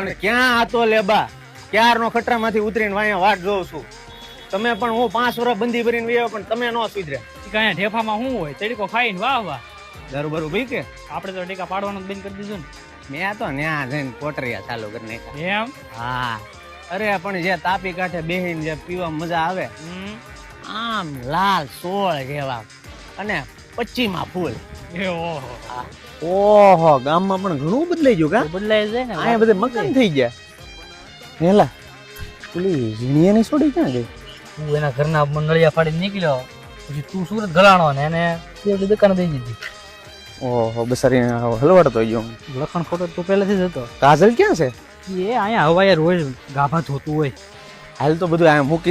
પણ ક્યાં આતો લેબા ક્યારનો ખટરામાંથી ઉતરીને વાયા વાટ જોઉં છું. તમે પણ હું 5 વર્ષ બંધી ભરીને વયો પણ તમે નો સુધર્યા. કયા ઢેફામાં શું હોય તડીકો ખાઈને વાહ વાહ. દારૂ બારૂ પી કે આપણે તો ટીકા પાડવાનું બંધ કરી દીધું મેં તો ન્યા જઈને કોટરિયા ચાલુ કરી નાખ્યા. ને એમ. હા અરે પણ જે તાપી કાંઠે બેહીને જે પીવા મજા આવે આમ લાલ સોળ જેવા અને પચ્ચીમાં ફૂલ. એ ઓહો. ઓહો ગામમાં પણ ઘણું બદલાઈ ગયું કા. બદલાય જાય ને આ બધે મકાન થઈ ગયા. હેલા પેલી ઝીણીયાની છોડી ક્યાં ગઈ? તું એના ઘરના નળિયા ફાડીને નીકળ્યો પછી તું સુરત ગલાણો ને એને તે દુકાન દઈ દીધી. ઓહો બસારી હલવાડતો ગયો. લખણ ફોટો તો પહેલેથી જ હતો. કાજલ ક્યાં છે? એ અહીંયા હવાએ રોજ ગાભા ધોતું હોય. હાલ તો બધું આ મૂકીને